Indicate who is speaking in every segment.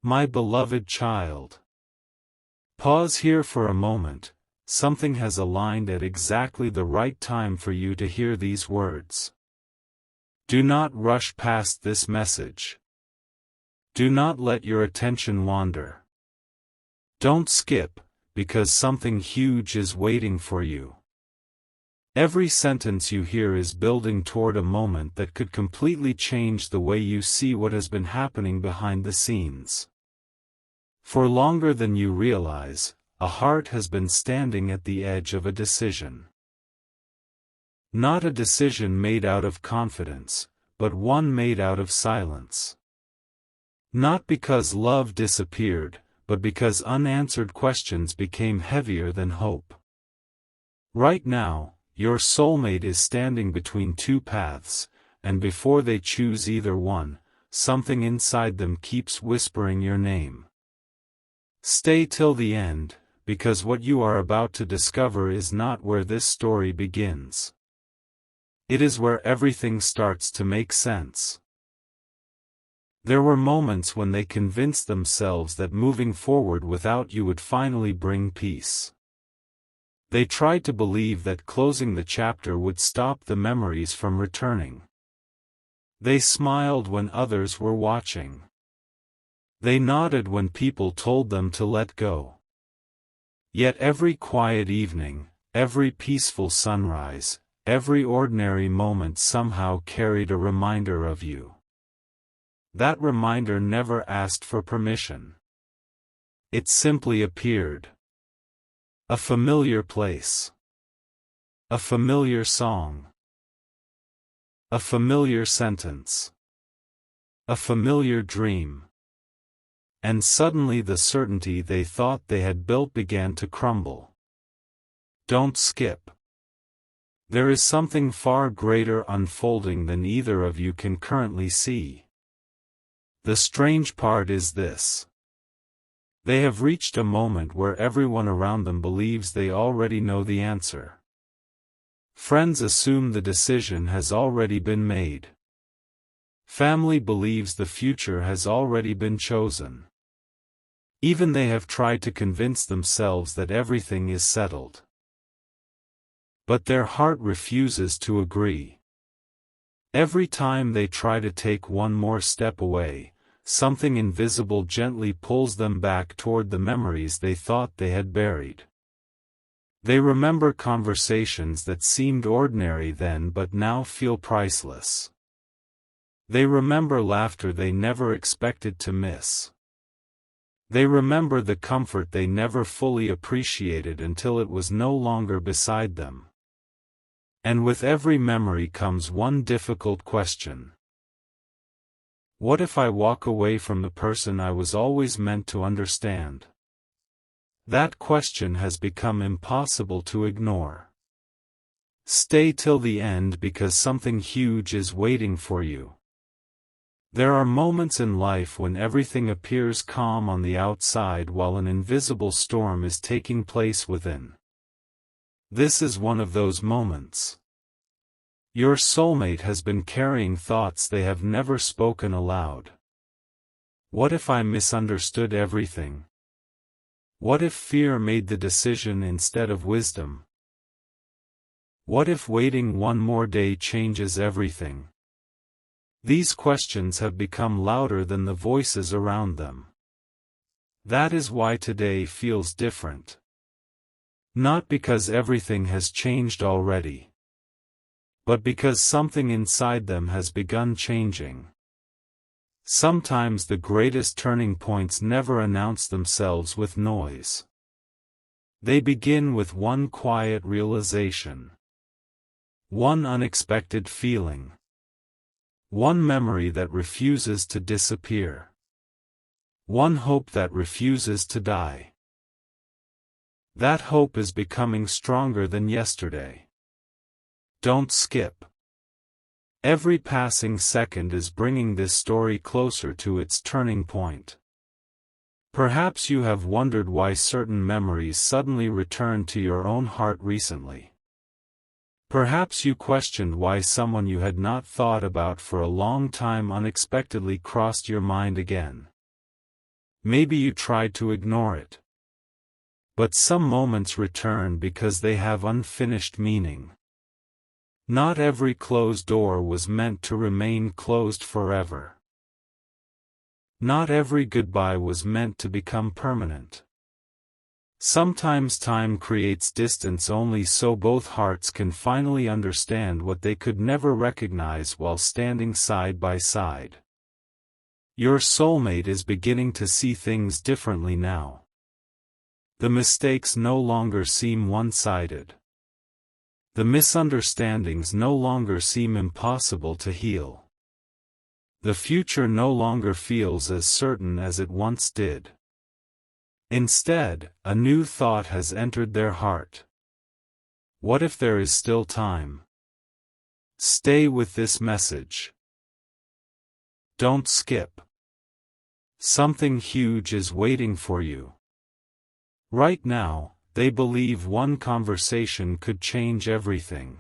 Speaker 1: My beloved child. Pause here for a moment. Something has aligned at exactly the right time for you to hear these words. Do not rush past this message. Do not let your attention wander. Don't skip, because something huge is waiting for you. Every sentence you hear is building toward a moment that could completely change the way you see what has been happening behind the scenes. For longer than you realize, a heart has been standing at the edge of a decision. Not a decision made out of confidence, but one made out of silence. Not because love disappeared, but because unanswered questions became heavier than hope. Right now, your soulmate is standing between two paths, and before they choose either one, something inside them keeps whispering your name. Stay till the end, because what you are about to discover is not where this story begins. It is where everything starts to make sense. There were moments when they convinced themselves that moving forward without you would finally bring peace. They tried to believe that closing the chapter would stop the memories from returning. They smiled when others were watching. They nodded when people told them to let go. Yet every quiet evening, every peaceful sunrise, every ordinary moment somehow carried a reminder of you. That reminder never asked for permission. It simply appeared. A familiar place. A familiar song. A familiar sentence. A familiar dream. And suddenly the certainty they thought they had built began to crumble. Don't skip. There is something far greater unfolding than either of you can currently see. The strange part is this. They have reached a moment where everyone around them believes they already know the answer. Friends assume the decision has already been made. Family believes the future has already been chosen. Even they have tried to convince themselves that everything is settled. But their heart refuses to agree. Every time they try to take one more step away, something invisible gently pulls them back toward the memories they thought they had buried. They remember conversations that seemed ordinary then but now feel priceless. They remember laughter they never expected to miss. They remember the comfort they never fully appreciated until it was no longer beside them. And with every memory comes one difficult question. What if I walk away from the person I was always meant to understand? That question has become impossible to ignore. Stay till the end because something huge is waiting for you. There are moments in life when everything appears calm on the outside while an invisible storm is taking place within. This is one of those moments. Your soulmate has been carrying thoughts they have never spoken aloud. What if I misunderstood everything? What if fear made the decision instead of wisdom? What if waiting one more day changes everything? These questions have become louder than the voices around them. That is why today feels different. Not because everything has changed already, but because something inside them has begun changing. Sometimes the greatest turning points never announce themselves with noise. They begin with one quiet realization. One unexpected feeling. One memory that refuses to disappear. One hope that refuses to die. That hope is becoming stronger than yesterday. Don't skip. Every passing second is bringing this story closer to its turning point. Perhaps you have wondered why certain memories suddenly returned to your own heart recently. Perhaps you questioned why someone you had not thought about for a long time unexpectedly crossed your mind again. Maybe you tried to ignore it. But some moments return because they have unfinished meaning. Not every closed door was meant to remain closed forever. Not every goodbye was meant to become permanent. Sometimes time creates distance only so both hearts can finally understand what they could never recognize while standing side by side. Your soulmate is beginning to see things differently now. The mistakes no longer seem one-sided. The misunderstandings no longer seem impossible to heal. The future no longer feels as certain as it once did. Instead, a new thought has entered their heart. What if there is still time? Stay with this message. Don't skip. Something huge is waiting for you. Right now, they believe one conversation could change everything.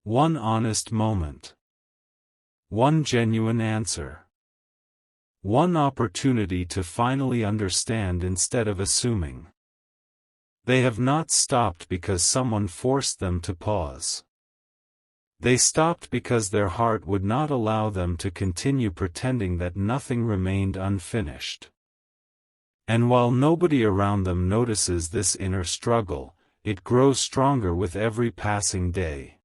Speaker 1: One honest moment. One genuine answer. One opportunity to finally understand instead of assuming. They have not stopped because someone forced them to pause. They stopped because their heart would not allow them to continue pretending that nothing remained unfinished. And while nobody around them notices this inner struggle, it grows stronger with every passing day.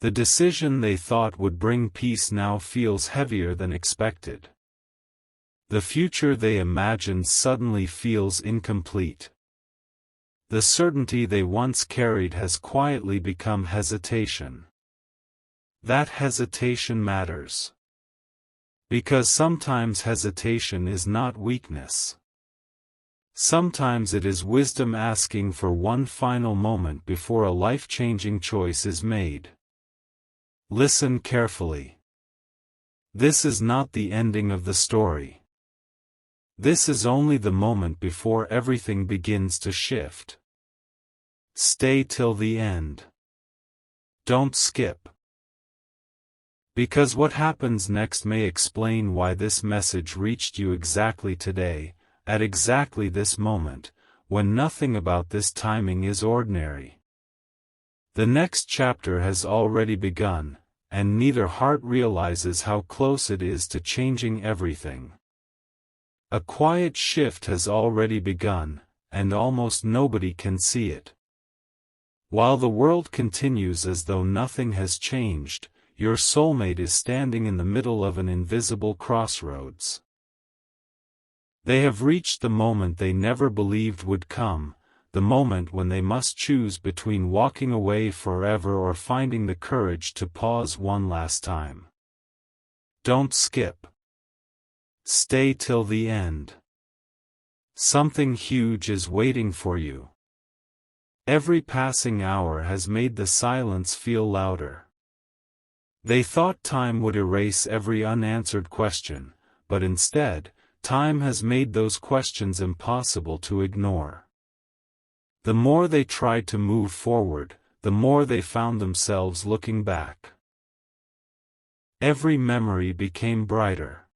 Speaker 1: The decision they thought would bring peace now feels heavier than expected. The future they imagined suddenly feels incomplete. The certainty they once carried has quietly become hesitation. That hesitation matters. Because sometimes hesitation is not weakness. Sometimes it is wisdom asking for one final moment before a life-changing choice is made. Listen carefully. This is not the ending of the story. This is only the moment before everything begins to shift. Stay till the end. Don't skip. Because what happens next may explain why this message reached you exactly today, at exactly this moment, when nothing about this timing is ordinary. The next chapter has already begun, and neither heart realizes how close it is to changing everything. A quiet shift has already begun, and almost nobody can see it. While the world continues as though nothing has changed, your soulmate is standing in the middle of an invisible crossroads. They have reached the moment they never believed would come, the moment when they must choose between walking away forever or finding the courage to pause one last time. Don't skip. Stay till the end. Something huge is waiting for you. Every passing hour has made the silence feel louder. They thought time would erase every unanswered question, but instead, time has made those questions impossible to ignore. The more they tried to move forward, the more they found themselves looking back. Every memory became brighter.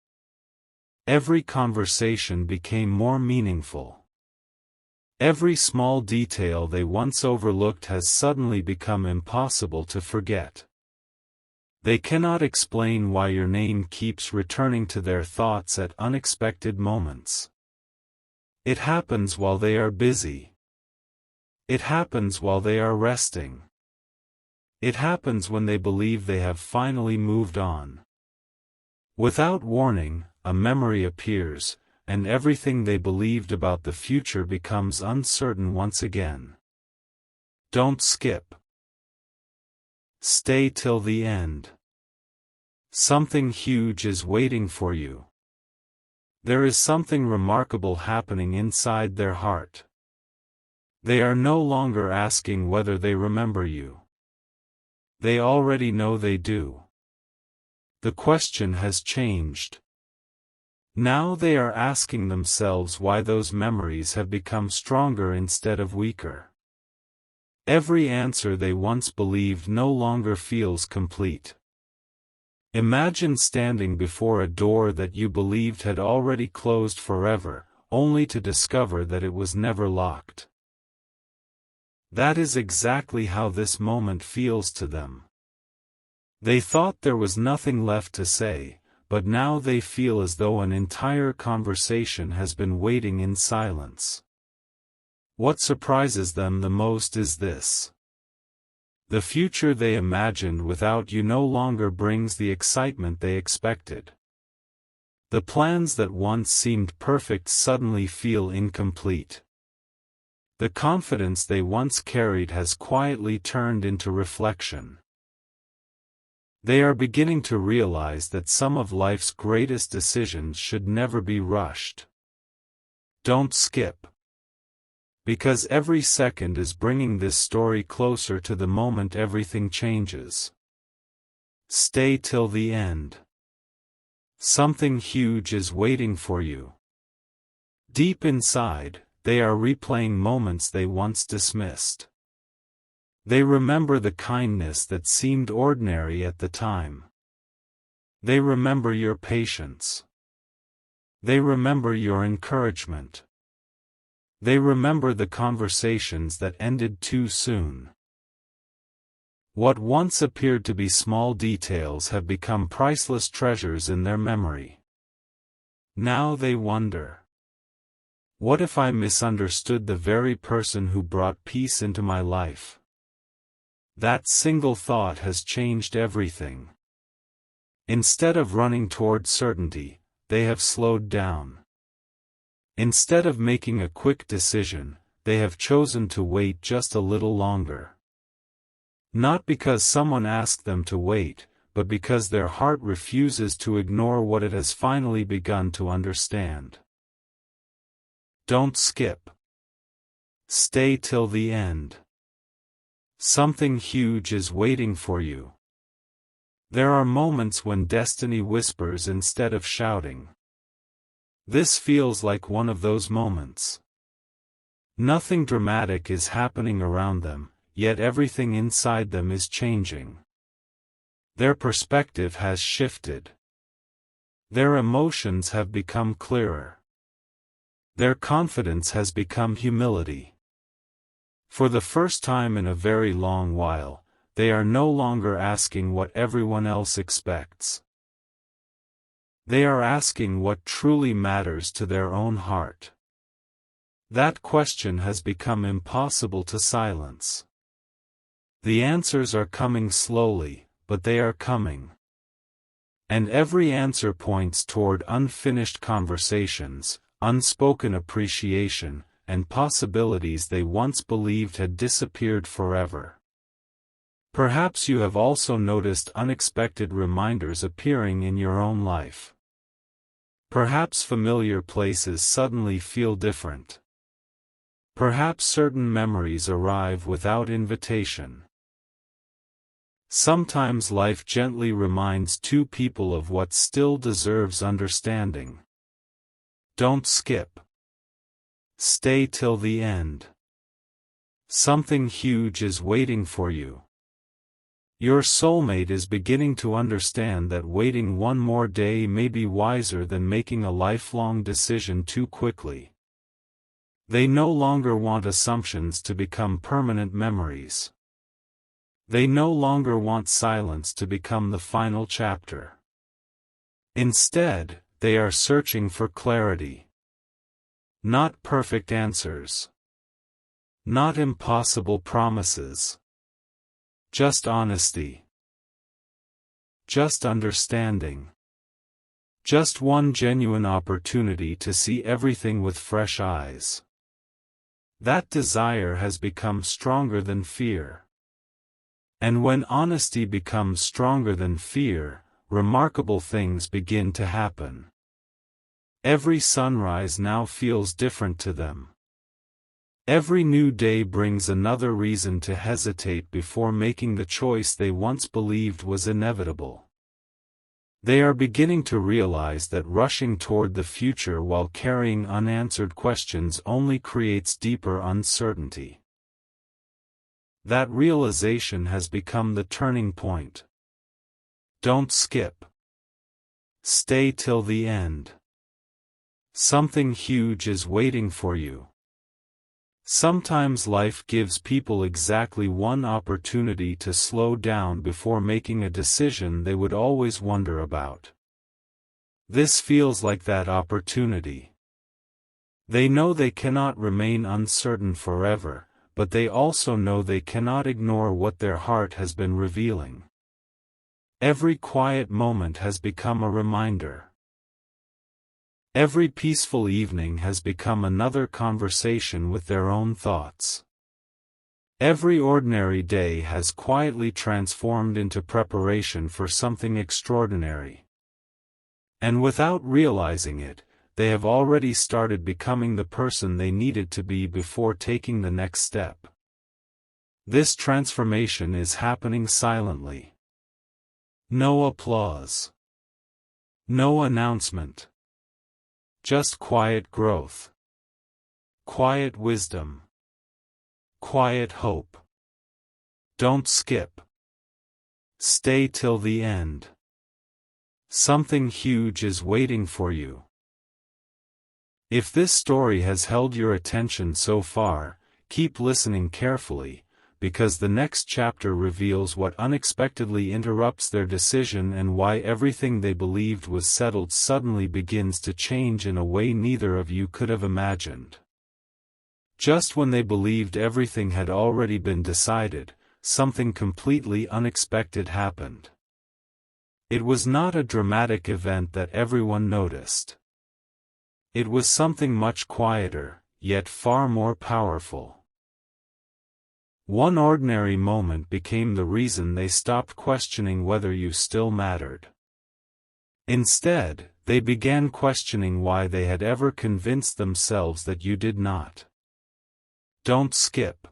Speaker 1: Every conversation became more meaningful. Every small detail they once overlooked has suddenly become impossible to forget. They cannot explain why your name keeps returning to their thoughts at unexpected moments. It happens while they are busy. It happens while they are resting. It happens when they believe they have finally moved on. Without warning, a memory appears, and everything they believed about the future becomes uncertain once again. Don't skip. Stay till the end. Something huge is waiting for you. There is something remarkable happening inside their heart. They are no longer asking whether they remember you. They already know they do. The question has changed. Now they are asking themselves why those memories have become stronger instead of weaker. Every answer they once believed no longer feels complete. Imagine standing before a door that you believed had already closed forever, only to discover that it was never locked. That is exactly how this moment feels to them. They thought there was nothing left to say, but now they feel as though an entire conversation has been waiting in silence. What surprises them the most is this. The future they imagined without you no longer brings the excitement they expected. The plans that once seemed perfect suddenly feel incomplete. The confidence they once carried has quietly turned into reflection. They are beginning to realize that some of life's greatest decisions should never be rushed. Don't skip. Because every second is bringing this story closer to the moment everything changes. Stay till the end. Something huge is waiting for you. Deep inside, they are replaying moments they once dismissed. They remember the kindness that seemed ordinary at the time. They remember your patience. They remember your encouragement. They remember the conversations that ended too soon. What once appeared to be small details have become priceless treasures in their memory. Now they wonder. What if I misunderstood the very person who brought peace into my life? That single thought has changed everything. Instead of running toward certainty, they have slowed down. Instead of making a quick decision, they have chosen to wait just a little longer. Not because someone asked them to wait, but because their heart refuses to ignore what it has finally begun to understand. Don't skip. Stay till the end. Something huge is waiting for you. There are moments when destiny whispers instead of shouting. This feels like one of those moments. Nothing dramatic is happening around them, yet everything inside them is changing. Their perspective has shifted. Their emotions have become clearer. Their confidence has become humility. For the first time in a very long while, they are no longer asking what everyone else expects. They are asking what truly matters to their own heart. That question has become impossible to silence. The answers are coming slowly, but they are coming. And every answer points toward unfinished conversations, unspoken appreciation, and possibilities they once believed had disappeared forever. Perhaps you have also noticed unexpected reminders appearing in your own life. Perhaps familiar places suddenly feel different. Perhaps certain memories arrive without invitation. Sometimes life gently reminds two people of what still deserves understanding. Don't skip. Stay till the end. Something huge is waiting for you. Your soulmate is beginning to understand that waiting one more day may be wiser than making a lifelong decision too quickly. They no longer want assumptions to become permanent memories. They no longer want silence to become the final chapter. Instead, they are searching for clarity. Not perfect answers. Not impossible promises. Just honesty. Just understanding. Just one genuine opportunity to see everything with fresh eyes. That desire has become stronger than fear. And when honesty becomes stronger than fear, remarkable things begin to happen. Every sunrise now feels different to them. Every new day brings another reason to hesitate before making the choice they once believed was inevitable. They are beginning to realize that rushing toward the future while carrying unanswered questions only creates deeper uncertainty. That realization has become the turning point. Don't skip. Stay till the end. Something huge is waiting for you. Sometimes life gives people exactly one opportunity to slow down before making a decision they would always wonder about. This feels like that opportunity. They know they cannot remain uncertain forever, but they also know they cannot ignore what their heart has been revealing. Every quiet moment has become a reminder. Every peaceful evening has become another conversation with their own thoughts. Every ordinary day has quietly transformed into preparation for something extraordinary. And without realizing it, they have already started becoming the person they needed to be before taking the next step. This transformation is happening silently. No applause. No announcement. Just quiet growth. Quiet wisdom. Quiet hope. Don't skip. Stay till the end. Something huge is waiting for you. If this story has held your attention so far, keep listening carefully, because the next chapter reveals what unexpectedly interrupts their decision and why everything they believed was settled suddenly begins to change in a way neither of you could have imagined. Just when they believed everything had already been decided, something completely unexpected happened. It was not a dramatic event that everyone noticed. It was something much quieter, yet far more powerful. One ordinary moment became the reason they stopped questioning whether you still mattered. Instead, they began questioning why they had ever convinced themselves that you did not. Don't skip.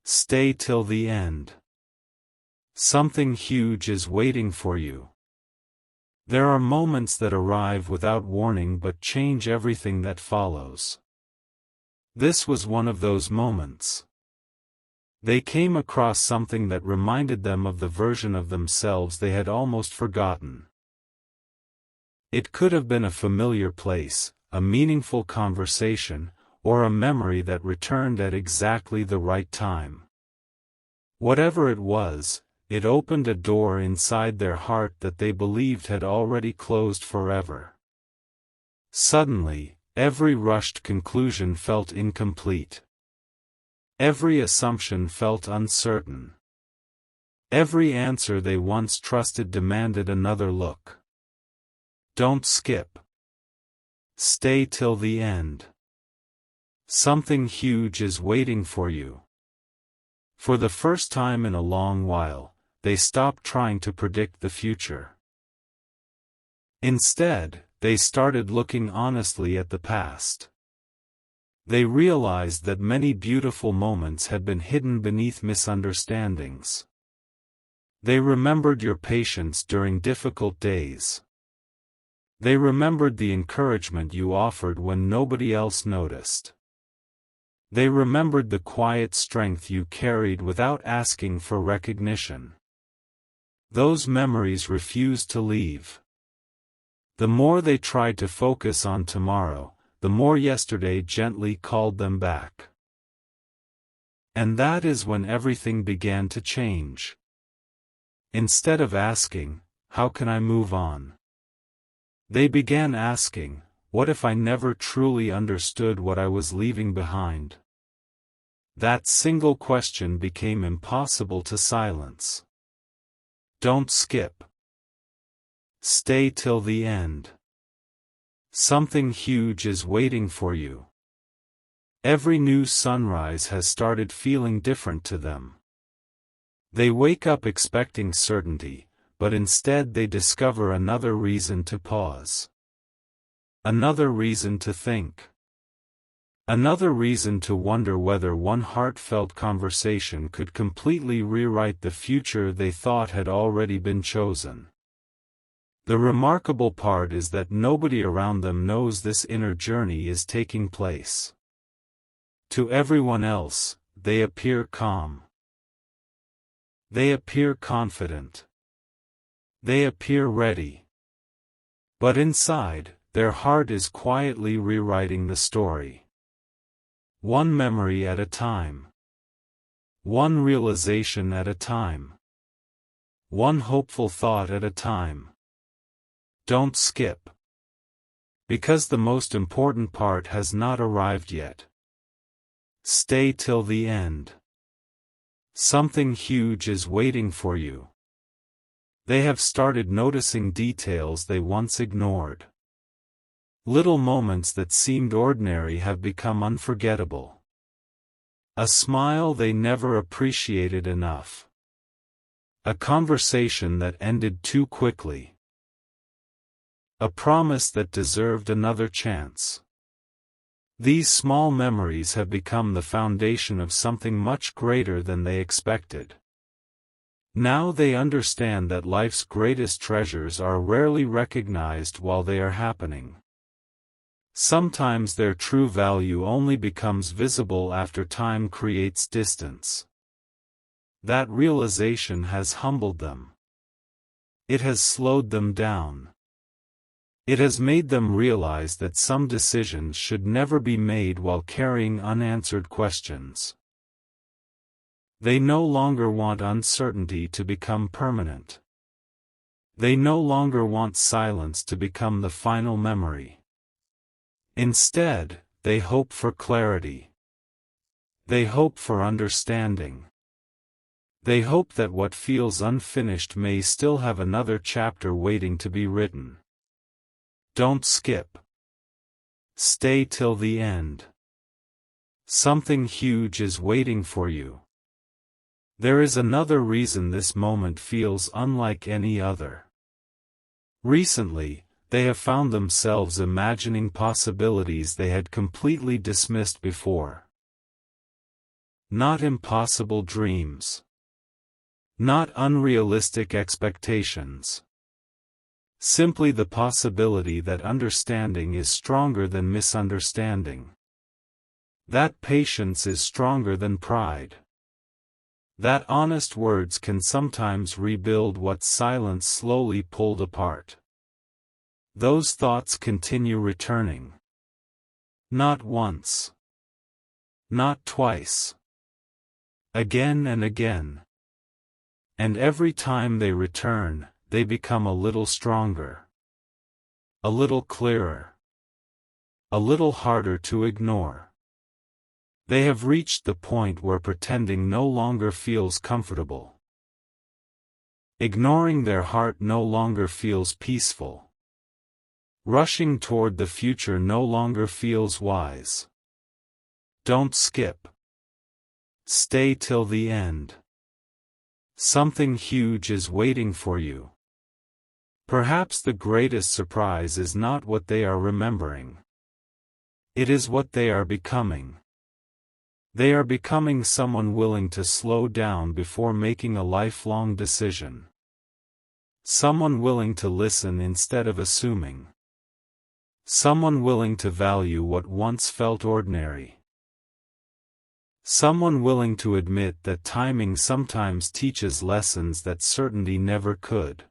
Speaker 1: Stay till the end. Something huge is waiting for you. There are moments that arrive without warning but change everything that follows. This was one of those moments. They came across something that reminded them of the version of themselves they had almost forgotten. It could have been a familiar place, a meaningful conversation, or a memory that returned at exactly the right time. Whatever it was, it opened a door inside their heart that they believed had already closed forever. Suddenly, every rushed conclusion felt incomplete. Every assumption felt uncertain. Every answer they once trusted demanded another look. Don't skip. Stay till the end. Something huge is waiting for you. For the first time in a long while, they stopped trying to predict the future. Instead, they started looking honestly at the past. They realized that many beautiful moments had been hidden beneath misunderstandings. They remembered your patience during difficult days. They remembered the encouragement you offered when nobody else noticed. They remembered the quiet strength you carried without asking for recognition. Those memories refused to leave. The more they tried to focus on tomorrow, the more yesterday gently called them back. And that is when everything began to change. Instead of asking, "How can I move on?" they began asking, "What if I never truly understood what I was leaving behind?" That single question became impossible to silence. Don't skip. Stay till the end. Something huge is waiting for you. Every new sunrise has started feeling different to them. They wake up expecting certainty, but instead they discover another reason to pause. Another reason to think. Another reason to wonder whether one heartfelt conversation could completely rewrite the future they thought had already been chosen. The remarkable part is that nobody around them knows this inner journey is taking place. To everyone else, they appear calm. They appear confident. They appear ready. But inside, their heart is quietly rewriting the story. One memory at a time. One realization at a time. One hopeful thought at a time. Don't skip. Because the most important part has not arrived yet. Stay till the end. Something huge is waiting for you. They have started noticing details they once ignored. Little moments that seemed ordinary have become unforgettable. A smile they never appreciated enough. A conversation that ended too quickly. A promise that deserved another chance. These small memories have become the foundation of something much greater than they expected. Now they understand that life's greatest treasures are rarely recognized while they are happening. Sometimes their true value only becomes visible after time creates distance. That realization has humbled them. It has slowed them down. It has made them realize that some decisions should never be made while carrying unanswered questions. They no longer want uncertainty to become permanent. They no longer want silence to become the final memory. Instead, they hope for clarity. They hope for understanding. They hope that what feels unfinished may still have another chapter waiting to be written. Don't skip. Stay till the end. Something huge is waiting for you. There is another reason this moment feels unlike any other. Recently, they have found themselves imagining possibilities they had completely dismissed before. Not impossible dreams. Not unrealistic expectations. Simply the possibility that understanding is stronger than misunderstanding. That patience is stronger than pride. That honest words can sometimes rebuild what silence slowly pulled apart. Those thoughts continue returning. Not once. Not twice. Again and again. And every time they return, they become a little stronger. A little clearer. A little harder to ignore. They have reached the point where pretending no longer feels comfortable. Ignoring their heart no longer feels peaceful. Rushing toward the future no longer feels wise. Don't skip. Stay till the end. Something huge is waiting for you. Perhaps the greatest surprise is not what they are remembering. It is what they are becoming. They are becoming someone willing to slow down before making a lifelong decision. Someone willing to listen instead of assuming. Someone willing to value what once felt ordinary. Someone willing to admit that timing sometimes teaches lessons that certainty never could.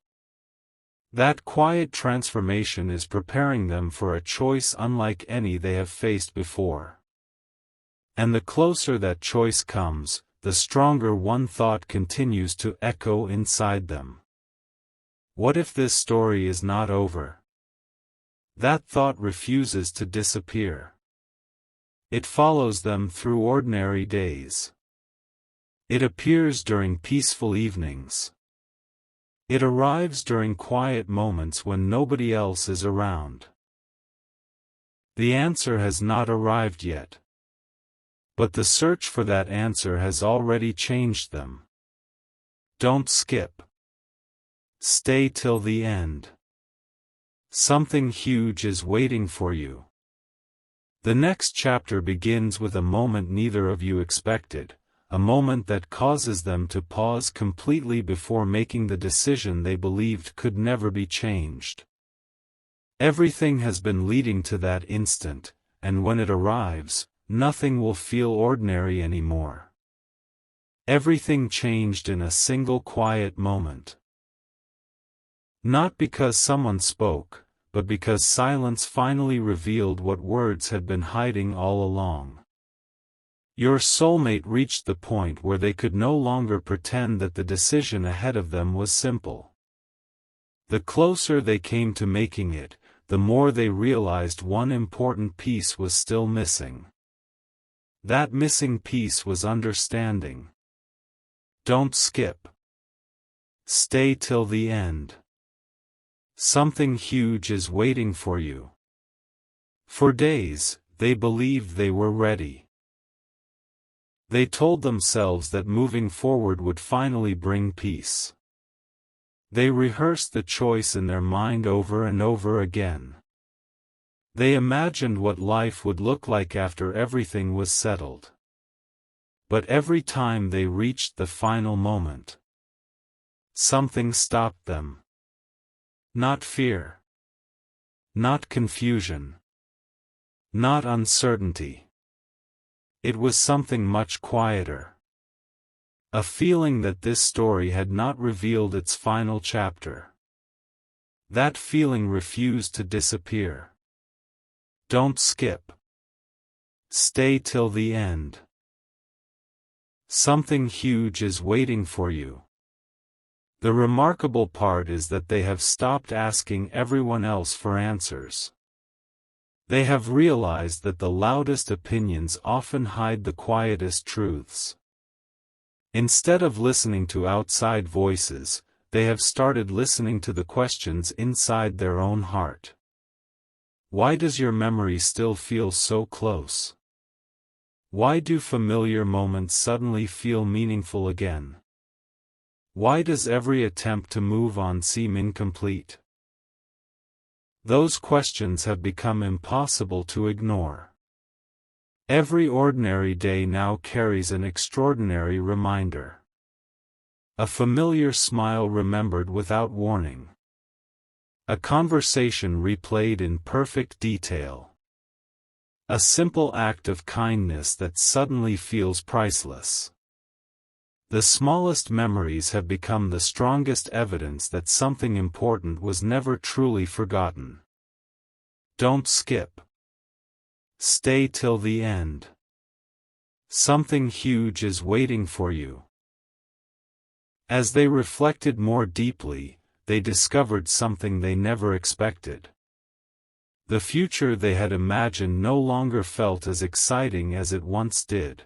Speaker 1: That quiet transformation is preparing them for a choice unlike any they have faced before. And the closer that choice comes, the stronger one thought continues to echo inside them. What if this story is not over? That thought refuses to disappear. It follows them through ordinary days. It appears during peaceful evenings. It arrives during quiet moments when nobody else is around. The answer has not arrived yet. But the search for that answer has already changed them. Don't skip. Stay till the end. Something huge is waiting for you. The next chapter begins with a moment neither of you expected, a moment that causes them to pause completely before making the decision they believed could never be changed. Everything has been leading to that instant, and when it arrives, nothing will feel ordinary anymore. Everything changed in a single quiet moment. Not because someone spoke, but because silence finally revealed what words had been hiding all along. Your soulmate reached the point where they could no longer pretend that the decision ahead of them was simple. The closer they came to making it, the more they realized one important piece was still missing. That missing piece was understanding. Don't skip. Stay till the end. Something huge is waiting for you. For days, they believed they were ready. They told themselves that moving forward would finally bring peace. They rehearsed the choice in their mind over and over again. They imagined what life would look like after everything was settled. But every time they reached the final moment, something stopped them. Not fear. Not confusion. Not uncertainty. It was something much quieter. A feeling that this story had not revealed its final chapter. That feeling refused to disappear. Don't skip. Stay till the end. Something huge is waiting for you. The remarkable part is that they have stopped asking everyone else for answers. They have realized that the loudest opinions often hide the quietest truths. Instead of listening to outside voices, they have started listening to the questions inside their own heart. Why does your memory still feel so close? Why do familiar moments suddenly feel meaningful again? Why does every attempt to move on seem incomplete? Those questions have become impossible to ignore. Every ordinary day now carries an extraordinary reminder. A familiar smile remembered without warning. A conversation replayed in perfect detail. A simple act of kindness that suddenly feels priceless. The smallest memories have become the strongest evidence that something important was never truly forgotten. Don't skip. Stay till the end. Something huge is waiting for you. As they reflected more deeply, they discovered something they never expected. The future they had imagined no longer felt as exciting as it once did.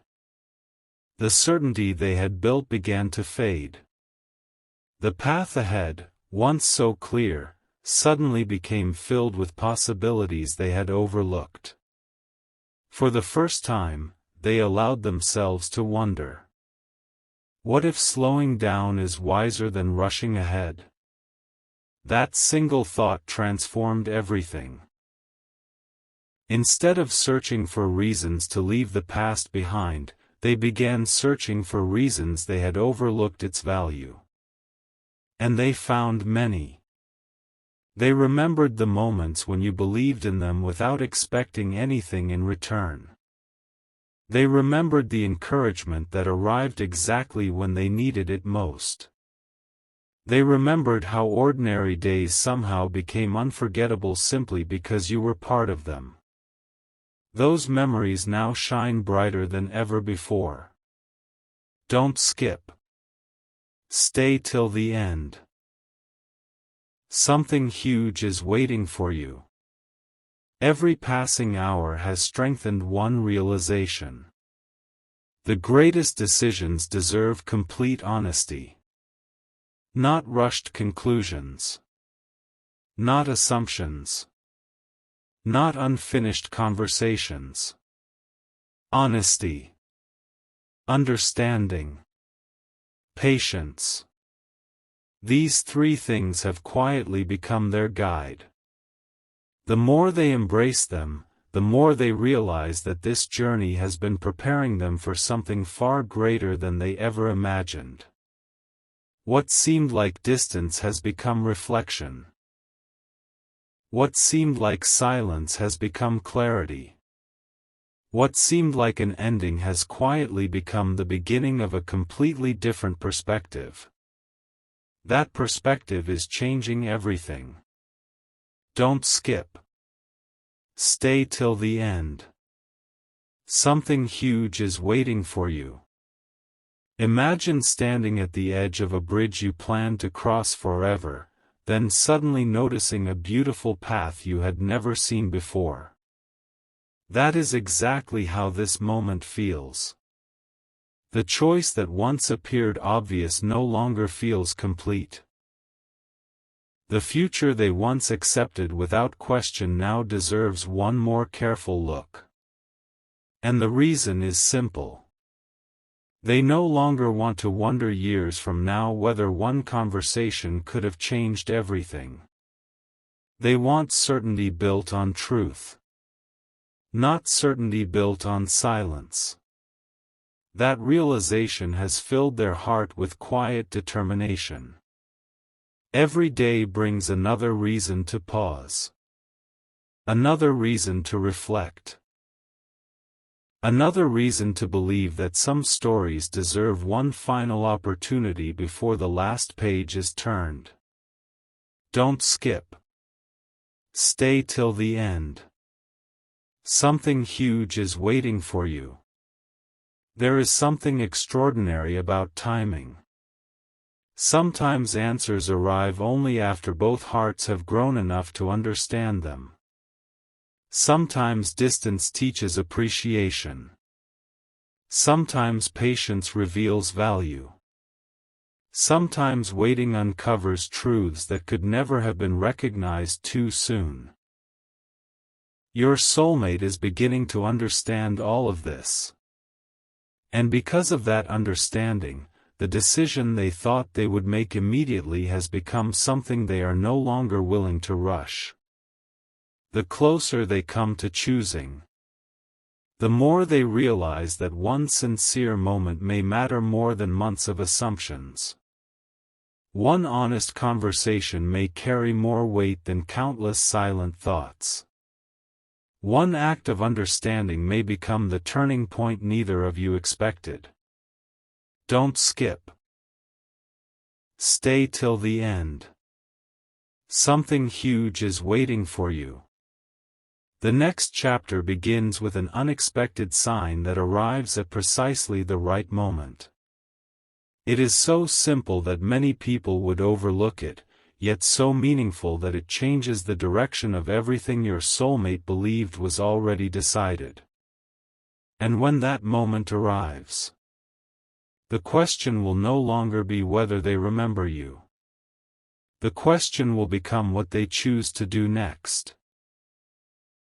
Speaker 1: The certainty they had built began to fade. The path ahead, once so clear, suddenly became filled with possibilities they had overlooked. For the first time, they allowed themselves to wonder. What if slowing down is wiser than rushing ahead? That single thought transformed everything. Instead of searching for reasons to leave the past behind, they began searching for reasons they had overlooked its value. And they found many. They remembered the moments when you believed in them without expecting anything in return. They remembered the encouragement that arrived exactly when they needed it most. They remembered how ordinary days somehow became unforgettable simply because you were part of them. Those memories now shine brighter than ever before. Don't skip. Stay till the end. Something huge is waiting for you. Every passing hour has strengthened one realization. The greatest decisions deserve complete honesty. Not rushed conclusions. Not assumptions. Not unfinished conversations. Honesty. Understanding. Patience. These three things have quietly become their guide. The more they embrace them, the more they realize that this journey has been preparing them for something far greater than they ever imagined. What seemed like distance has become reflection. What seemed like silence has become clarity. What seemed like an ending has quietly become the beginning of a completely different perspective. That perspective is changing everything. Don't skip. Stay till the end. Something huge is waiting for you. Imagine standing at the edge of a bridge you planned to cross forever, then suddenly noticing a beautiful path you had never seen before. That is exactly how this moment feels. The choice that once appeared obvious no longer feels complete. The future they once accepted without question now deserves one more careful look. And the reason is simple. They no longer want to wonder years from now whether one conversation could have changed everything. They want certainty built on truth. Not certainty built on silence. That realization has filled their heart with quiet determination. Every day brings another reason to pause. Another reason to reflect. Another reason to believe that some stories deserve one final opportunity before the last page is turned. Don't skip. Stay till the end. Something huge is waiting for you. There is something extraordinary about timing. Sometimes answers arrive only after both hearts have grown enough to understand them. Sometimes distance teaches appreciation. Sometimes patience reveals value. Sometimes waiting uncovers truths that could never have been recognized too soon. Your soulmate is beginning to understand all of this. And because of that understanding, the decision they thought they would make immediately has become something they are no longer willing to rush. The closer they come to choosing, the more they realize that one sincere moment may matter more than months of assumptions. One honest conversation may carry more weight than countless silent thoughts. One act of understanding may become the turning point neither of you expected. Don't skip. Stay till the end. Something huge is waiting for you. The next chapter begins with an unexpected sign that arrives at precisely the right moment. It is so simple that many people would overlook it, yet so meaningful that it changes the direction of everything your soulmate believed was already decided. And when that moment arrives, the question will no longer be whether they remember you. The question will become what they choose to do next.